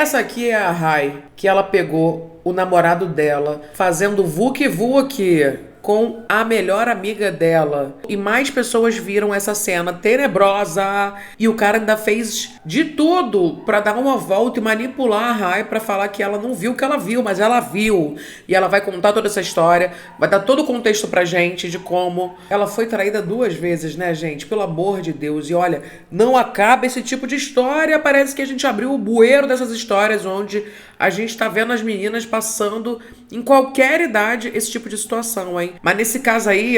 Essa aqui é a Rai, que ela pegou o namorado dela fazendo vuki-vuki com a melhor amiga dela. E mais pessoas viram essa cena tenebrosa. E o cara ainda fez de tudo pra dar uma volta e manipular a Rai pra falar que ela não viu o que ela viu, mas ela viu. E ela vai contar toda essa história, vai dar todo o contexto pra gente de como ela foi traída 2 vezes, né, gente? Pelo amor de Deus. E olha, não acaba esse tipo de história. Parece que a gente abriu o bueiro dessas histórias onde a gente tá vendo as meninas passando em qualquer idade esse tipo de situação, hein? Mas nesse caso aí,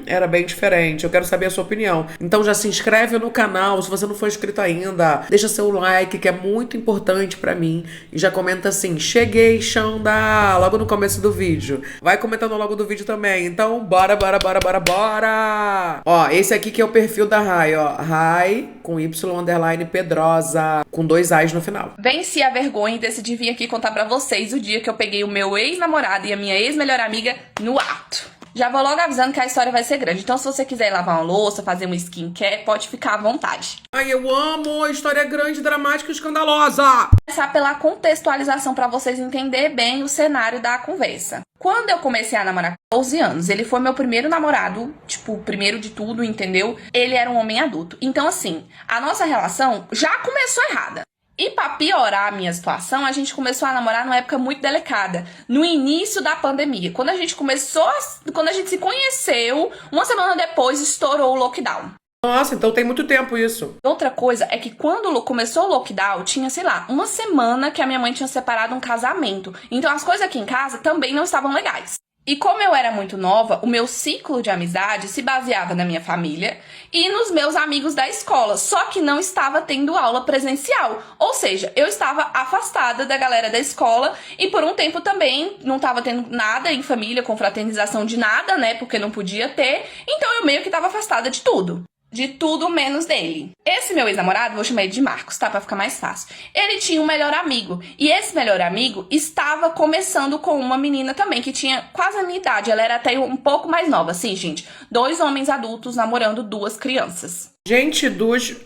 era bem diferente. Eu quero saber a sua opinião. Então já se inscreve no canal, se você não for inscrito ainda. Deixa seu like, que é muito importante pra mim. E já comenta assim, cheguei, Xanda, logo no começo do vídeo. Vai comentando logo do vídeo também. Então, bora, bora, bora, bora, bora! Ó, esse aqui que é o perfil da Rai, ó. Rai, com Y_Pedrosa, com 2 A's no final. Venci a vergonha e decidi vir aqui contar pra vocês o dia que eu peguei o meu ex-namorado e a minha ex-melhor amiga no ato. Já vou logo avisando que a história vai ser grande, então se você quiser lavar uma louça, fazer um skincare, pode ficar à vontade. Ai, eu amo! A história é grande, dramática e escandalosa! Vou começar pela contextualização pra vocês entenderem bem o cenário da conversa. Quando eu comecei a namorar com 12 anos, ele foi meu primeiro namorado, tipo, primeiro de tudo, entendeu? Ele era um homem adulto. Então, assim, a nossa relação já começou errada. E pra piorar a minha situação, a gente começou a namorar numa época muito delicada, no início da pandemia. Quando a gente se conheceu, uma semana depois estourou o lockdown. Nossa, então tem muito tempo isso. Outra coisa é que quando começou o lockdown, tinha, sei lá, uma semana que a minha mãe tinha separado um casamento. Então as coisas aqui em casa também não estavam legais. E como eu era muito nova, o meu ciclo de amizade se baseava na minha família e nos meus amigos da escola, só que não estava tendo aula presencial. Ou seja, eu estava afastada da galera da escola e por um tempo também não estava tendo nada em família, confraternização de nada, né, porque não podia ter. Então eu meio que estava afastada de tudo. De tudo menos dele. Esse meu ex-namorado, vou chamar ele de Marcos, tá? Pra ficar mais fácil. Ele tinha um melhor amigo. E esse melhor amigo estava começando com uma menina também, que tinha quase a minha idade. Ela era até um pouco mais nova. Sim, gente. 2 homens adultos namorando 2 crianças. Gente,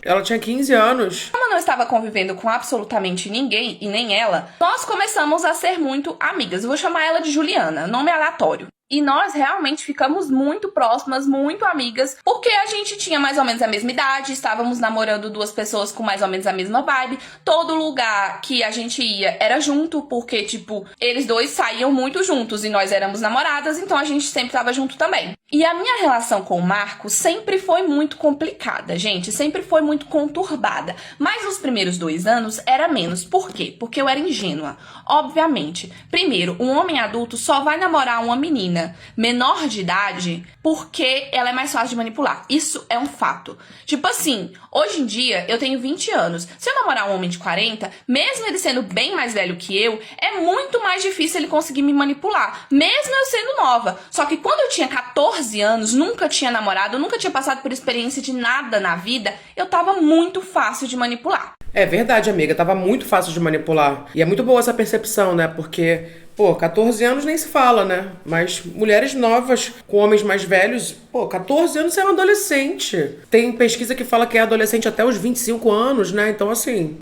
ela tinha 15 anos. Como eu não estava convivendo com absolutamente ninguém, e nem ela, nós começamos a ser muito amigas. Eu vou chamar ela de Juliana, nome aleatório. E nós realmente ficamos muito próximas, muito amigas, porque a gente tinha mais ou menos a mesma idade, estávamos namorando 2 pessoas com mais ou menos a mesma vibe. Todo lugar que a gente ia era junto, porque, tipo, eles 2 saíam muito juntos e nós éramos namoradas, então a gente sempre estava junto também. E a minha relação com o Marco sempre foi muito complicada, gente, sempre foi muito conturbada. Mas nos primeiros 2 anos era menos. Por quê? Porque eu era ingênua. Obviamente. Primeiro, um homem adulto só vai namorar uma menina menor de idade porque ela é mais fácil de manipular. Isso é um fato. Tipo assim, hoje em dia eu tenho 20 anos. Se eu namorar um homem de 40, mesmo ele sendo bem mais velho que eu, é muito mais difícil ele conseguir me manipular, mesmo eu sendo nova. Só que quando eu tinha 14 anos, nunca tinha namorado, nunca tinha passado por experiência de nada na vida, eu tava muito fácil de manipular. É verdade, amiga, tava muito fácil de manipular. E é muito boa essa percepção, né? Porque, pô, 14 anos nem se fala, né? Mas mulheres novas com homens mais velhos, pô, 14 anos você é um adolescente. Tem pesquisa que fala que é adolescente até os 25 anos, né? Então, assim,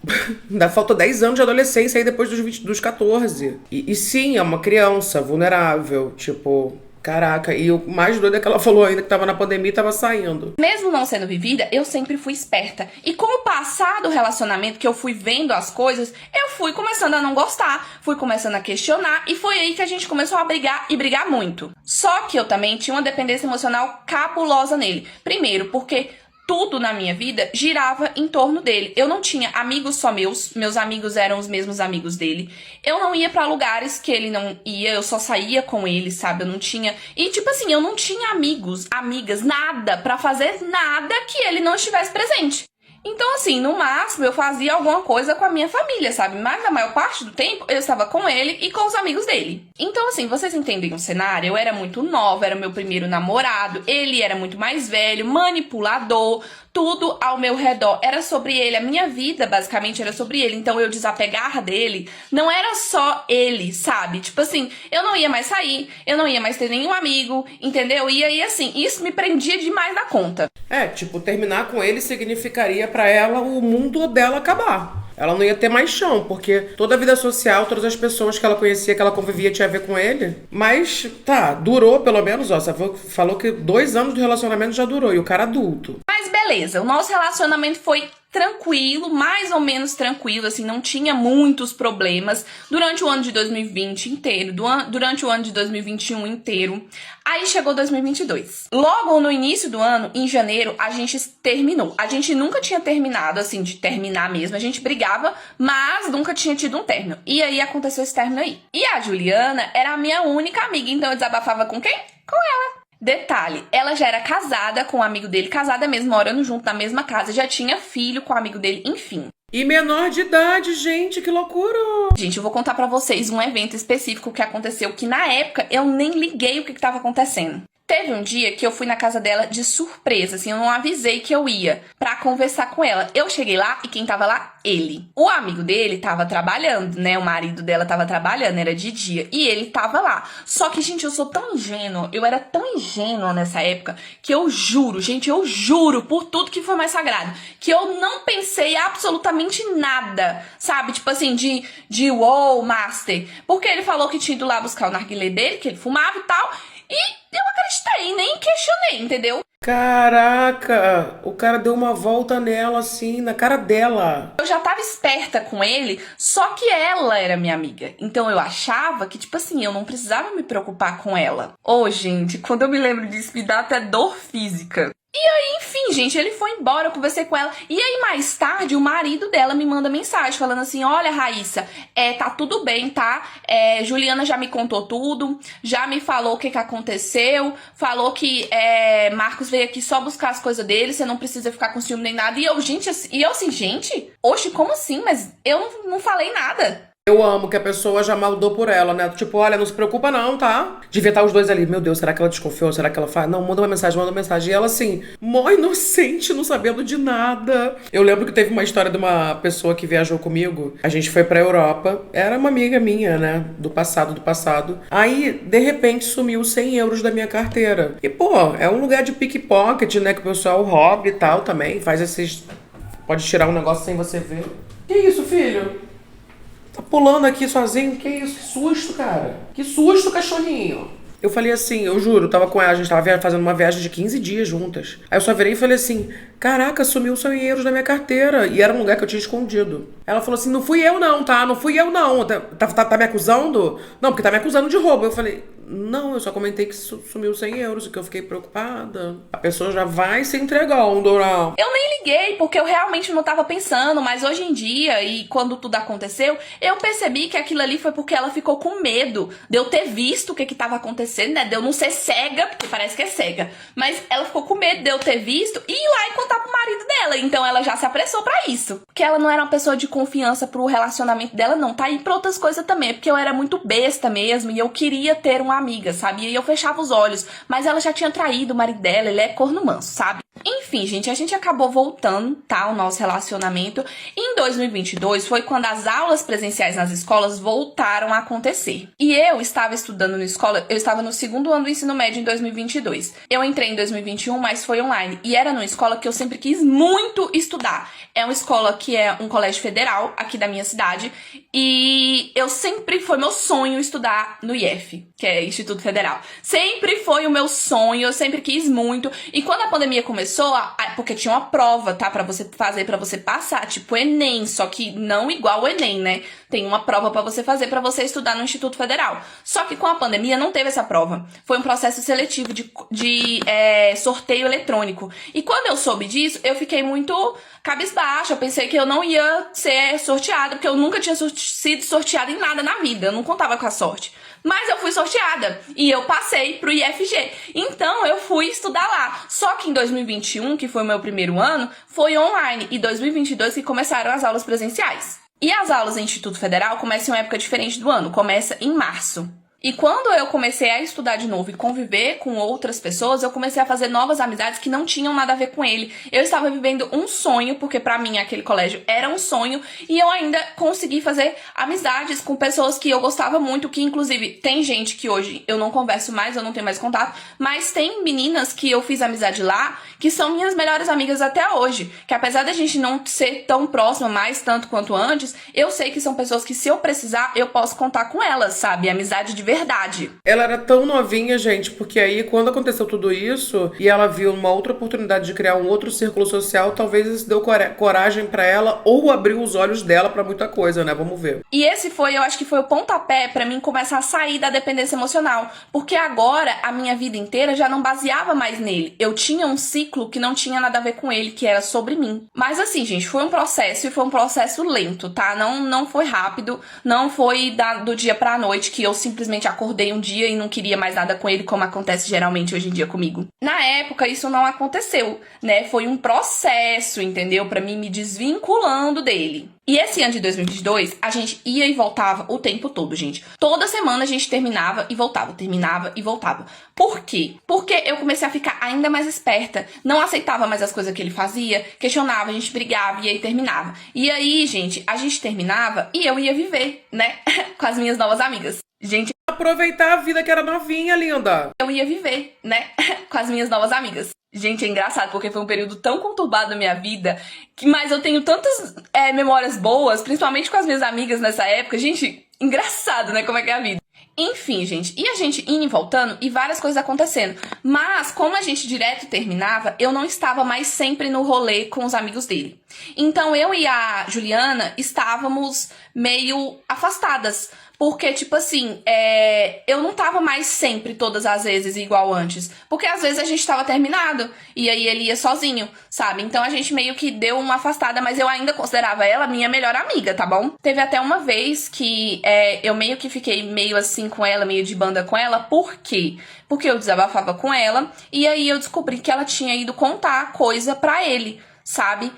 ainda falta 10 anos de adolescência aí depois dos 14. E sim, é uma criança vulnerável, tipo... Caraca, e o mais doido é que ela falou ainda que tava na pandemia e tava saindo. Mesmo não sendo vivida, eu sempre fui esperta. E com o passar do relacionamento, que eu fui vendo as coisas, eu fui começando a não gostar, fui começando a questionar, e foi aí que a gente começou a brigar, e brigar muito. Só que eu também tinha uma dependência emocional cabulosa nele. Primeiro, porque... tudo na minha vida girava em torno dele. Eu não tinha amigos só meus amigos eram os mesmos amigos dele. Eu não ia pra lugares que ele não ia, eu só saía com ele, sabe? Eu não tinha... E tipo assim, eu não tinha amigos, amigas, nada pra fazer nada que ele não estivesse presente. Então, assim, no máximo eu fazia alguma coisa com a minha família, sabe? Mas na maior parte do tempo eu estava com ele e com os amigos dele. Então, assim, vocês entendem o cenário? Eu era muito nova, era meu primeiro namorado, ele era muito mais velho, manipulador, tudo ao meu redor era sobre ele, a minha vida basicamente era sobre ele. Então eu desapegar dele não era só ele, sabe? Tipo assim, eu não ia mais sair, eu não ia mais ter nenhum amigo, entendeu? E aí, assim, isso me prendia demais da conta. É, tipo, terminar com ele significaria pra ela o mundo dela acabar. ela não ia ter mais chão, porque toda a vida social, todas as pessoas que ela conhecia, que ela convivia, tinha a ver com ele. Mas, tá, durou pelo menos, ó, você falou que 2 anos de relacionamento já durou, e o cara adulto. Mas beleza, o nosso relacionamento foi tranquilo, mais ou menos tranquilo, assim, não tinha muitos problemas durante o ano de 2020 inteiro, durante o ano de 2021 inteiro. Aí chegou 2022. Logo no início do ano, em janeiro, a gente terminou. A gente nunca tinha terminado, assim, de terminar mesmo. A gente brigava, mas nunca tinha tido um término. E aí aconteceu esse término aí. E a Juliana era a minha única amiga, então eu desabafava com quem? Com ela. Detalhe, ela já era casada com um amigo dele, casada mesmo, morando junto na mesma casa, já tinha filho com o amigo dele, enfim. E menor de idade, gente, que loucura! Gente, eu vou contar pra vocês um evento específico que aconteceu, que na época eu nem liguei o que tava acontecendo. Teve um dia que eu fui na casa dela de surpresa, assim, eu não avisei que eu ia pra conversar com ela. Eu cheguei lá e quem tava lá? Ele. O amigo dele tava trabalhando, né? O marido dela tava trabalhando, era de dia. E ele tava lá. Só que, gente, eu sou tão ingênua, eu era tão ingênua nessa época, que eu juro, gente, eu juro por tudo que foi mais sagrado, que eu não pensei absolutamente nada, sabe? Tipo assim, de wow, master. Porque ele falou que tinha ido lá buscar o narguilé dele, que ele fumava e tal. E eu acreditei, nem questionei, entendeu? Caraca, o cara deu uma volta nela, assim, na cara dela. Eu já tava esperta com ele, só que ela era minha amiga. Então eu achava que, tipo assim, eu não precisava me preocupar com ela. Ô, gente, quando eu me lembro disso, me dá até dor física. E aí, enfim, gente, ele foi embora, eu conversei com ela. E aí, mais tarde, o marido dela me manda mensagem falando assim: olha, Raíssa, tá tudo bem, tá? Juliana já me contou tudo, já me falou o que aconteceu, falou que Marcos veio aqui só buscar as coisas dele, você não precisa ficar com ciúme nem nada. E eu assim, gente, oxe, como assim? Mas eu não falei nada. Eu amo que a pessoa já maldou por ela, né? Tipo, olha, não se preocupa não, tá? Devia estar os dois ali. Meu Deus, será que ela desconfiou? Será que ela faz? Não, manda uma mensagem. E ela assim, mó inocente, não sabendo de nada. Eu lembro que teve uma história de uma pessoa que viajou comigo. A gente foi pra Europa. Era uma amiga minha, né? Do passado. Aí, de repente, sumiu 100 euros da minha carteira. E, pô, é um lugar de pickpocket, né? Que o pessoal rouba e tal também. Faz esses... Pode tirar um negócio sem você ver. Que isso, filho? Tá pulando aqui sozinho? Que isso? Que susto, cara. Que susto, cachorrinho. Eu falei assim, eu juro, eu tava com ela, a gente tava fazendo uma viagem de 15 dias juntas. Aí eu só virei e falei assim, caraca, sumiu 100 euros da minha carteira. E era um lugar que eu tinha escondido. Ela falou assim, não fui eu não, tá? Não fui eu não. Tá me acusando? Não, porque tá me acusando de roubo. Eu falei, não, eu só comentei que sumiu 100 euros e que eu fiquei preocupada. A pessoa já vai se entregar, um Dourão. Eu nem liguei, porque eu realmente não tava pensando, mas hoje em dia, e quando tudo aconteceu, eu percebi que aquilo ali foi porque ela ficou com medo de eu ter visto o que tava acontecendo, né? De eu não ser cega, porque parece que é cega. Mas ela ficou com medo de eu ter visto e ir lá e contar pro marido dela. Então ela já se apressou pra isso. Porque ela não era uma pessoa de confiança pro relacionamento dela, não. Tá aí pra outras coisas também. Porque eu era muito besta mesmo e eu queria ter uma amiga, sabe? E eu fechava os olhos. Mas ela já tinha traído o marido dela, ele é corno manso, sabe? Enfim, gente, a gente acabou voltando, tá, o nosso relacionamento. Em 2022 foi quando as aulas presenciais nas escolas voltaram a acontecer. E eu estava estudando na escola, eu estava no 2º ano do ensino médio em 2022. Eu entrei em 2021, mas foi online. E era numa escola que eu sempre quis muito estudar. É uma escola que é um colégio federal aqui da minha cidade. E foi meu sonho estudar no IF, que é Instituto Federal. Sempre foi o meu sonho, eu sempre quis muito. E quando a pandemia começou, porque tinha uma prova, tá, pra você fazer, pra você passar, tipo Enem, só que não igual o Enem, né? Tem uma prova pra você fazer, pra você estudar no Instituto Federal. Só que com a pandemia não teve essa prova. Foi um processo seletivo de sorteio eletrônico. E quando eu soube disso, eu fiquei muito cabisbaixa. Eu pensei que eu não ia ser sorteada, porque eu nunca tinha sido sorteada em nada na vida. Eu não contava com a sorte. Mas eu fui sorteada e eu passei pro IFG. Então eu fui estudar lá. Só que em 2021, que foi o meu primeiro ano, foi online. E 2022 que começaram as aulas presenciais. E as aulas em Instituto Federal começam em uma época diferente do ano. Começa em março. E quando eu comecei a estudar de novo e conviver com outras pessoas, eu comecei a fazer novas amizades que não tinham nada a ver com ele. Eu estava vivendo um sonho, porque pra mim aquele colégio era um sonho, e eu ainda consegui fazer amizades com pessoas que eu gostava muito, que inclusive tem gente que hoje eu não converso mais, eu não tenho mais contato, mas tem meninas que eu fiz amizade lá, que são minhas melhores amigas até hoje, que apesar da gente não ser tão próxima mais tanto quanto antes, eu sei que são pessoas que se eu precisar, eu posso contar com elas, sabe? Amizade de verdade. Ela era tão novinha, gente, porque aí quando aconteceu tudo isso e ela viu uma outra oportunidade de criar um outro círculo social, talvez isso deu coragem pra ela ou abriu os olhos dela pra muita coisa, né? Vamos ver. E esse foi, eu acho que foi o pontapé pra mim começar a sair da dependência emocional, porque agora a minha vida inteira já não baseava mais nele. Eu tinha um ciclo que não tinha nada a ver com ele, que era sobre mim. Mas assim, gente, foi um processo e foi um processo lento, tá? Não foi rápido, não foi do dia pra noite que eu simplesmente acordei um dia e não queria mais nada com ele, como acontece geralmente hoje em dia comigo. Na época, isso não aconteceu, né? Foi um processo, entendeu? Pra mim me desvinculando dele. E esse ano de 2022, a gente ia e voltava o tempo todo, gente. Toda semana a gente terminava e voltava, terminava e voltava. Por quê? Porque eu comecei a ficar ainda mais esperta, não aceitava mais as coisas que ele fazia, questionava, a gente brigava e aí terminava. E aí, gente, a gente terminava e eu ia viver, né? Com as minhas novas amigas. Gente, Aproveitar a vida que era novinha, linda. eu ia viver, né? Com as minhas novas amigas. Gente, é engraçado, porque foi um período tão conturbado da minha vida, mas eu tenho tantas memórias boas, principalmente com as minhas amigas nessa época. Gente, engraçado, né? Como é que é a vida. Enfim, gente, e a gente indo e voltando e várias coisas acontecendo. Mas, como a gente direto terminava, eu não estava mais sempre no rolê com os amigos dele. Então, eu e a Juliana estávamos meio afastadas. Porque, tipo assim, eu não tava mais sempre, todas as vezes, igual antes. Porque às vezes a gente tava terminado e aí ele ia sozinho, sabe? Então a gente meio que deu uma afastada, mas eu ainda considerava ela minha melhor amiga, tá bom? Teve até uma vez que eu meio que fiquei meio assim com ela, meio de banda com ela. Por quê? Porque eu desabafava com ela e aí eu descobri que ela tinha ido contar coisa pra ele, sabe?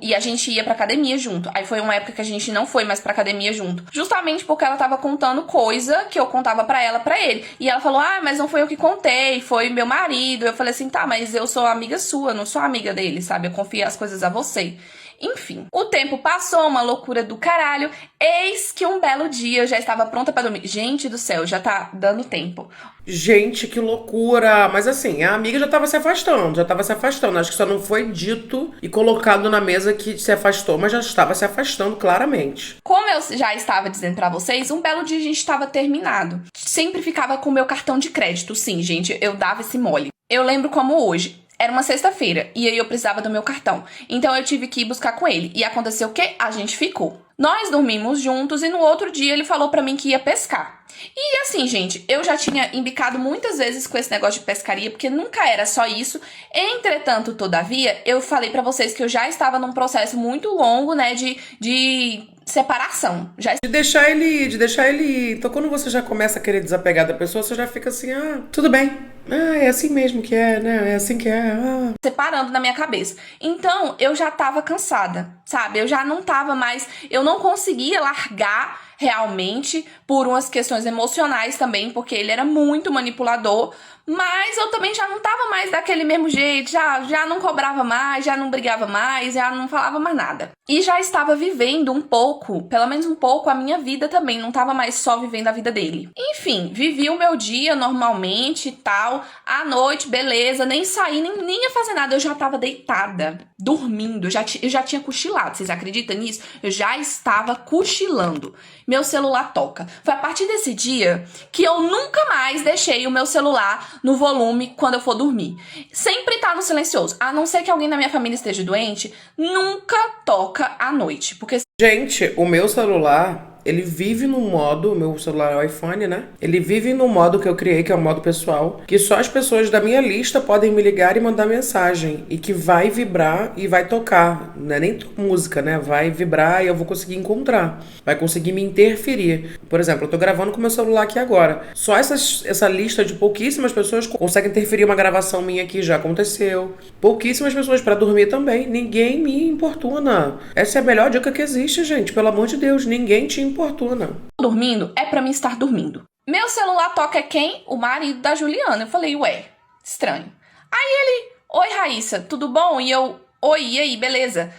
E a gente ia pra academia junto. Aí foi uma época que a gente não foi mais pra academia junto. Justamente porque ela tava contando coisa que eu contava pra ela, pra ele. E ela falou, mas não foi eu que contei, foi meu marido. Eu falei assim, tá, mas eu sou amiga sua, não sou amiga dele, sabe? Eu confio as coisas a você. Enfim, o tempo passou, uma loucura do caralho. Eis que um belo dia eu já estava pronta pra dormir. Gente do céu, já tá dando tempo. Gente, que loucura. Mas assim, a amiga já tava se afastando, Acho que só não foi dito e colocado na mesa que se afastou, mas já estava se afastando claramente. Como eu já estava dizendo pra vocês, um belo dia a gente estava terminado. Sempre ficava com o meu cartão de crédito. Sim, gente, eu dava esse mole. Eu lembro como hoje. Era uma sexta-feira e aí eu precisava do meu cartão. Então eu tive que ir buscar com ele. E aconteceu o quê? A gente ficou. Nós dormimos juntos e no outro dia ele falou pra mim que ia pescar. E assim, gente, eu já tinha embicado muitas vezes com esse negócio de pescaria, porque nunca era só isso. Entretanto, todavia, eu falei pra vocês que eu já estava num processo muito longo, né, de separação. De deixar ele ir. Então quando você já começa a querer desapegar da pessoa, você já fica assim, tudo bem. É assim mesmo que é, né? É assim que é. Separando na minha cabeça. Então, eu já tava cansada, sabe? Eu já não tava mais... Eu não conseguia largar realmente por umas questões emocionais também, porque ele era muito manipulador. Mas eu também já não tava mais daquele mesmo jeito, já não cobrava mais, já não brigava mais, já não falava mais nada. E já estava vivendo um pouco, pelo menos um pouco, a minha vida também, não tava mais só vivendo a vida dele. Enfim, vivi o meu dia normalmente e tal, à noite, beleza, nem saí, nem ia fazer nada, eu já tava deitada, dormindo, eu já tinha cochilado, vocês acreditam nisso? Eu já estava cochilando. Meu celular toca. Foi a partir desse dia que eu nunca mais deixei o meu celular no volume quando eu for dormir. Sempre tá no silencioso. A não ser que alguém na minha família esteja doente, nunca toca à noite. Porque... Gente, o meu celular, ele vive no modo, o meu celular é o iPhone, né? Ele vive no modo que eu criei, que é o modo pessoal, que só as pessoas da minha lista podem me ligar e mandar mensagem. E que vai vibrar e vai tocar. Não é nem música, né? Vai vibrar e eu vou conseguir encontrar. Vai conseguir me interferir. Por exemplo, eu tô gravando com o meu celular aqui agora. Só essa lista de pouquíssimas pessoas consegue interferir uma gravação minha aqui, já aconteceu. Pouquíssimas pessoas pra dormir também. Ninguém me importuna. Essa é a melhor dica que existe, gente. Pelo amor de Deus, ninguém te importuna. Dormindo é pra mim estar dormindo. Meu celular toca quem? O marido da Juliana. Eu falei, ué, estranho. Aí ele, oi Raíssa, tudo bom? E eu, oi, e aí, beleza?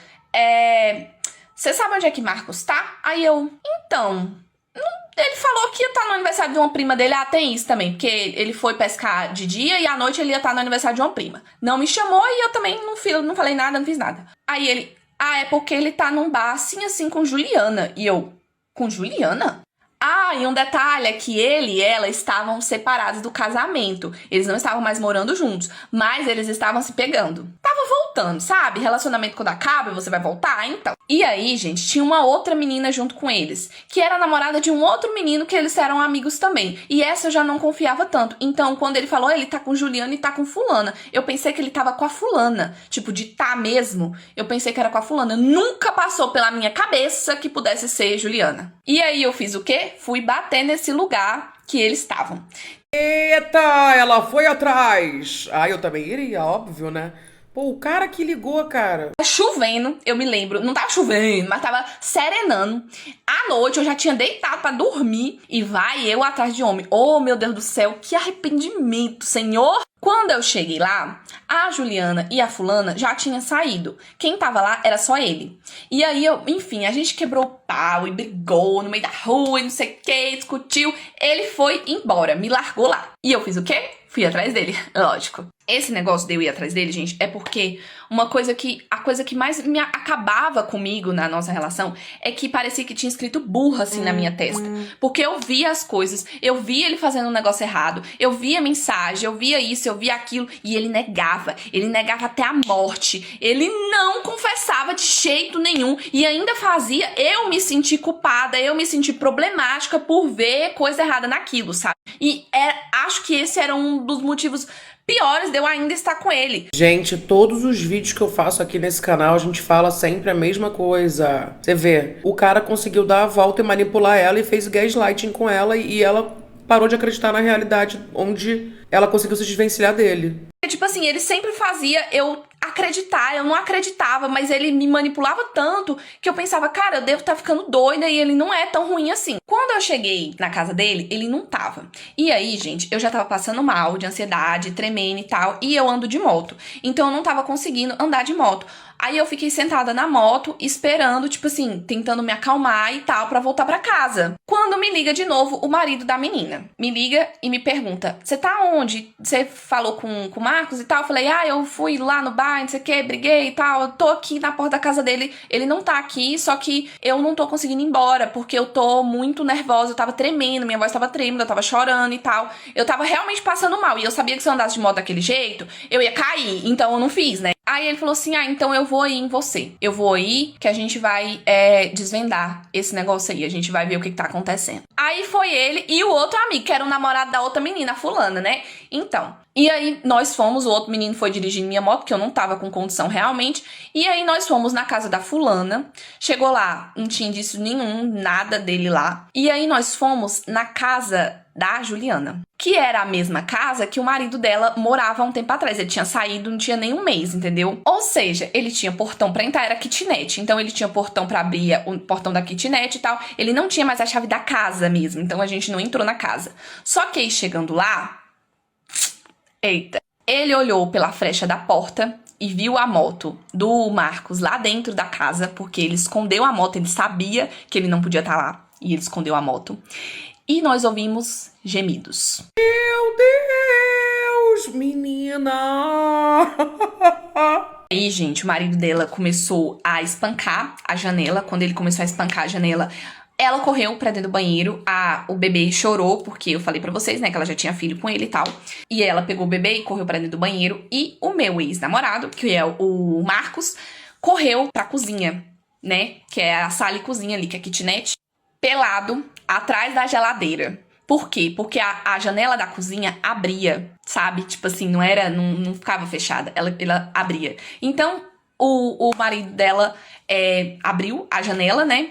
Você sabe onde é que Marcos tá? Aí eu, então, ele falou que ia estar no aniversário de uma prima dele. Ah, tem isso também, porque ele foi pescar de dia e à noite ele ia estar no aniversário de uma prima. Não me chamou e eu também não falei nada, não fiz nada. Aí ele, é porque ele tá num bar assim com Juliana. E eu, com Juliana? Ah, e um detalhe é que ele e ela estavam separados do casamento. Eles não estavam mais morando juntos, mas eles estavam se pegando. Tava voltando, sabe? Relacionamento quando acaba e você vai voltar, então. E aí, gente, tinha uma outra menina junto com eles, que era namorada de um outro menino que eles eram amigos também. E essa eu já não confiava tanto. Então, quando ele falou, ele tá com Juliana e tá com fulana, eu pensei que ele tava com a fulana. Tipo, de tá mesmo, eu pensei que era com a fulana. Nunca passou pela minha cabeça que pudesse ser Juliana. E aí eu fiz o quê? Fui bater nesse lugar que eles estavam. Eita, ela foi atrás. Ah, eu também iria, óbvio, né? Pô, o cara que ligou, cara. Tava chovendo, eu me lembro. Não tava chovendo, mas tava serenando. À noite eu já tinha deitado pra dormir e vai eu atrás de homem. Oh, meu Deus do céu, que arrependimento, Senhor! Quando eu cheguei lá, a Juliana e a fulana já tinham saído. Quem tava lá era só ele. E aí, enfim, a gente quebrou o pau e brigou no meio da rua e não sei o que, discutiu. Ele foi embora, me largou lá. E eu fiz o quê? Fui atrás dele, lógico. Esse negócio de eu ir atrás dele, gente, é porque a coisa que mais me acabava comigo na nossa relação é que parecia que tinha escrito burra assim na minha testa. Porque eu via as coisas, eu via ele fazendo um negócio errado, eu via mensagem, eu via isso, eu via aquilo, e ele negava até a morte. Ele não confessava de jeito nenhum e ainda fazia eu me sentir culpada, eu me sentir problemática por ver coisa errada naquilo, sabe? E acho que esse era um dos motivos piores de eu ainda estar com ele. Gente, todos os vídeos que eu faço aqui nesse canal, a gente fala sempre a mesma coisa. Você vê, o cara conseguiu dar a volta e manipular ela e fez gaslighting com ela e ela parou de acreditar na realidade onde ela conseguiu se desvencilhar dele. Tipo assim, ele sempre fazia eu acreditar, eu não acreditava, mas ele me manipulava tanto que eu pensava, cara, eu devo estar ficando doida e ele não é tão ruim assim. Quando eu cheguei na casa dele, ele não tava. E aí, gente, eu já tava passando mal de ansiedade, tremendo e tal, e eu ando de moto. Então eu não tava conseguindo andar de moto. Aí eu fiquei sentada na moto, esperando, tipo assim, tentando me acalmar e tal, pra voltar pra casa. Quando me liga de novo o marido da menina. Me liga e me pergunta, você tá onde? Você falou com o Marcos e tal? Eu falei, eu fui lá no bar, não sei o que, briguei e tal. Eu tô aqui na porta da casa dele. Ele não tá aqui, só que eu não tô conseguindo ir embora, porque eu tô muito nervosa, eu tava tremendo, minha voz tava tremendo, eu tava chorando e tal. Eu tava realmente passando mal. E eu sabia que se eu andasse de moto daquele jeito, eu ia cair. Então eu não fiz, né? Aí ele falou assim, então eu vou ir em você. Eu vou ir que a gente vai desvendar esse negócio aí. A gente vai ver o que tá acontecendo. Aí foi ele e o outro amigo, que era o namorado da outra menina, a fulana, né? Então, e aí nós fomos, o outro menino foi dirigindo minha moto, porque eu não tava com condição realmente. E aí nós fomos na casa da fulana. Chegou lá, não tinha indício nenhum, nada dele lá. E aí nós fomos na casa da Juliana, que era a mesma casa que o marido dela morava há um tempo atrás. Ele tinha saído, não tinha nem um mês, entendeu? Ou seja, ele tinha portão pra entrar, era kitnet. Então ele tinha portão pra abrir o portão da kitnet e tal. Ele não tinha mais a chave da casa mesmo, então a gente não entrou na casa. Só que aí chegando lá, eita, ele olhou pela frecha da porta e viu a moto do Marcos lá dentro da casa, porque ele escondeu a moto, ele sabia que ele não podia estar lá, e ele escondeu a moto. E nós ouvimos gemidos. Meu Deus, menina! Aí, gente, o marido dela começou a espancar a janela. Quando ele começou a espancar a janela, ela correu pra dentro do banheiro. O bebê chorou, porque eu falei pra vocês, né, que ela já tinha filho com ele e tal. E ela pegou o bebê e correu pra dentro do banheiro. E o meu ex-namorado, que é o Marcos, correu pra cozinha, né, que é a sala e cozinha ali, que é a kitnet, pelado, atrás da geladeira. Por quê? Porque a janela da cozinha abria, sabe? Tipo assim, não ficava fechada, ela abria. Então, o marido dela abriu a janela, né?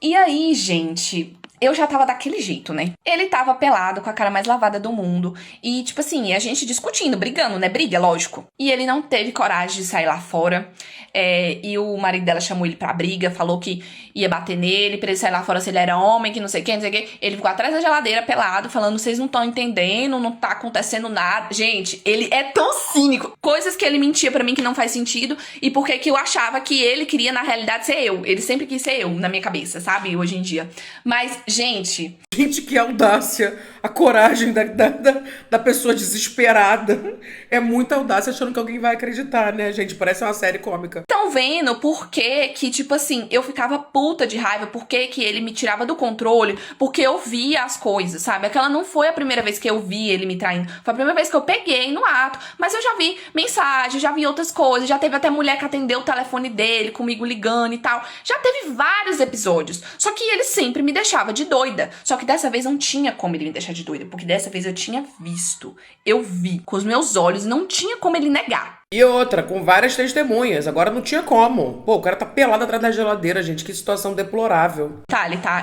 E aí, gente, eu já tava daquele jeito, né? Ele tava pelado, com a cara mais lavada do mundo. E, tipo assim, a gente discutindo, brigando, né? Briga, lógico. E ele não teve coragem de sair lá fora. E o marido dela chamou ele pra briga, falou que ia bater nele, pra ele sair lá fora se ele era homem, que não sei o que, não sei o que. Ele ficou atrás da geladeira, pelado, falando, vocês não estão entendendo, não tá acontecendo nada. Gente, ele é tão cínico. Coisas que ele mentia pra mim que não faz sentido. E porque que eu achava que ele queria, na realidade, ser eu. Ele sempre quis ser eu, na minha cabeça, sabe? Hoje em dia. Mas, gente... Gente, que audácia. A coragem da pessoa desesperada. É muita audácia achando que alguém vai acreditar, né, gente? Parece uma série cômica. Estão vendo por que, tipo assim, eu ficava puta de raiva, por que ele me tirava do controle, porque eu via as coisas, sabe? Aquela não foi a primeira vez que eu vi ele me traindo, foi a primeira vez que eu peguei no ato, mas eu já vi mensagem, já vi outras coisas, já teve até mulher que atendeu o telefone dele, comigo ligando e tal, já teve vários episódios, só que ele sempre me deixava de doida, só que dessa vez não tinha como ele me deixar de doida, porque dessa vez eu tinha visto, eu vi com os meus olhos, não tinha como ele negar. E outra, com várias testemunhas. Agora não tinha como. Pô, o cara tá pelado atrás da geladeira, gente. Que situação deplorável.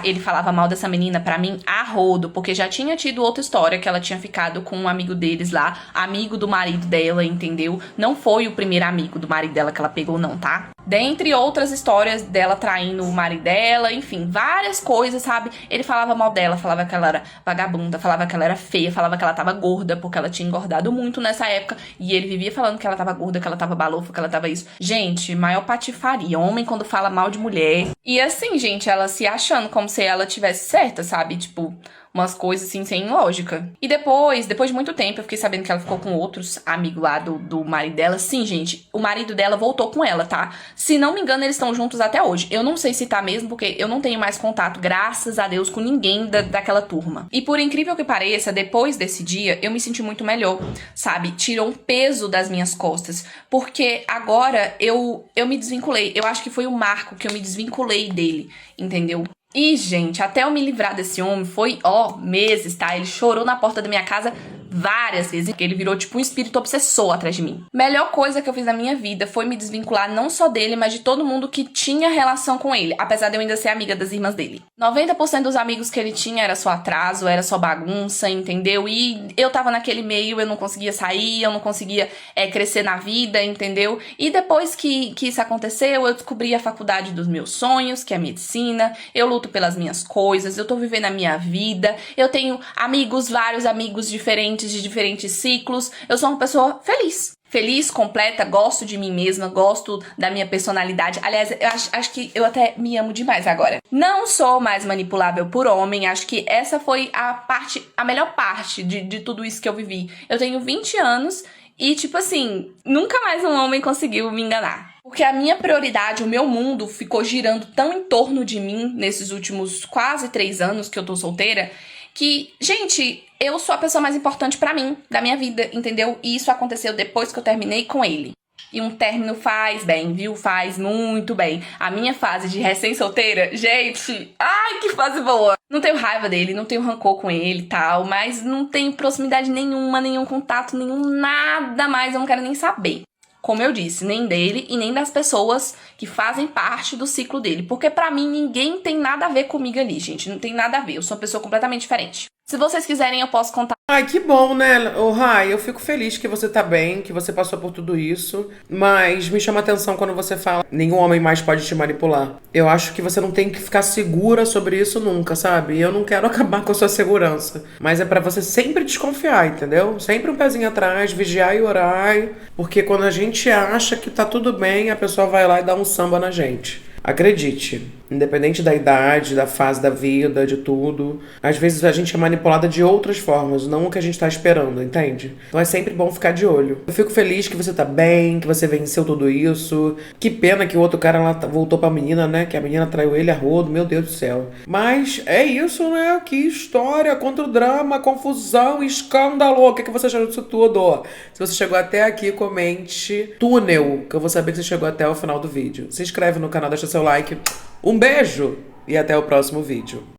Ele falava mal dessa menina pra mim a rodo, porque já tinha tido outra história que ela tinha ficado com um amigo deles lá, amigo do marido dela, entendeu? Não foi o primeiro amigo do marido dela que ela pegou, não, tá? Dentre outras histórias dela traindo o marido dela, enfim, várias coisas, sabe? Ele falava mal dela, falava que ela era vagabunda, falava que ela era feia, falava que ela tava gorda, porque ela tinha engordado muito nessa época, e ele vivia falando que ela tava gorda, que ela tava balofa, que ela tava isso. Gente, maior patifaria. Homem quando fala mal de mulher. E assim, gente, ela se achando como se ela tivesse certa, sabe? Tipo, umas coisas assim, sem lógica. E depois de muito tempo, eu fiquei sabendo que ela ficou com outros amigos lá do marido dela. Sim, gente, o marido dela voltou com ela, tá? Se não me engano, eles estão juntos até hoje. Eu não sei se tá mesmo, porque eu não tenho mais contato, graças a Deus, com ninguém daquela turma. E por incrível que pareça, depois desse dia, eu me senti muito melhor, sabe? Tirou um peso das minhas costas. Porque agora eu me desvinculei. Eu acho que foi o marco que eu me desvinculei dele, entendeu? E, gente, até eu me livrar desse homem foi, meses, tá? Ele chorou na porta da minha casa várias vezes, porque ele virou tipo um espírito obsessor atrás de mim. Melhor coisa que eu fiz na minha vida foi me desvincular não só dele, mas de todo mundo que tinha relação com ele, apesar de eu ainda ser amiga das irmãs dele. 90% dos amigos que ele tinha era só atraso, era só bagunça, entendeu? E eu tava naquele meio, eu não conseguia sair, eu não conseguia crescer na vida, entendeu? E depois que isso aconteceu, eu descobri a faculdade dos meus sonhos, que é medicina, eu luto pelas minhas coisas, eu tô vivendo a minha vida, eu tenho amigos, vários amigos diferentes, de diferentes ciclos, eu sou uma pessoa feliz. Feliz, completa, gosto de mim mesma, gosto da minha personalidade. Aliás, eu acho que eu até me amo demais agora. Não sou mais manipulável por homem, acho que essa foi a melhor parte de tudo isso que eu vivi. Eu tenho 20 anos e, tipo assim, nunca mais um homem conseguiu me enganar. Porque a minha prioridade, o meu mundo ficou girando tão em torno de mim nesses últimos quase 3 anos que eu tô solteira, que, gente, eu sou a pessoa mais importante pra mim, da minha vida, entendeu? E isso aconteceu depois que eu terminei com ele. E um término faz bem, viu? Faz muito bem. A minha fase de recém-solteira, gente, ai, que fase boa! Não tenho raiva dele, não tenho rancor com ele e tal, mas não tenho proximidade nenhuma, nenhum contato, nenhum nada mais, eu não quero nem saber. Como eu disse, nem dele e nem das pessoas que fazem parte do ciclo dele. Porque pra mim, ninguém tem nada a ver comigo ali, gente. Não tem nada a ver. Eu sou uma pessoa completamente diferente. Se vocês quiserem, eu posso contar. Ai, que bom, né? Ô, Rai, eu fico feliz que você tá bem, que você passou por tudo isso. Mas me chama a atenção quando você fala nenhum homem mais pode te manipular. Eu acho que você não tem que ficar segura sobre isso nunca, sabe? E eu não quero acabar com a sua segurança. Mas é pra você sempre desconfiar, entendeu? Sempre um pezinho atrás, vigiar e orar. Porque quando a gente acha que tá tudo bem, a pessoa vai lá e dá um samba na gente. Acredite, independente da idade, da fase da vida, de tudo, às vezes a gente é manipulada de outras formas, não o que a gente tá esperando, entende? Então é sempre bom ficar de olho. Eu fico feliz que você tá bem, que você venceu tudo isso. Que pena que o outro cara lá voltou pra menina, né? Que a menina traiu ele a rodo, meu Deus do céu. Mas é isso, né? Que história, contra o drama, confusão, escândalo. O que você achou disso tudo? Se você chegou até aqui, comente túnel, que eu vou saber que você chegou até o final do vídeo. Se inscreve no canal, deixa seu like. Um beijo e até o próximo vídeo.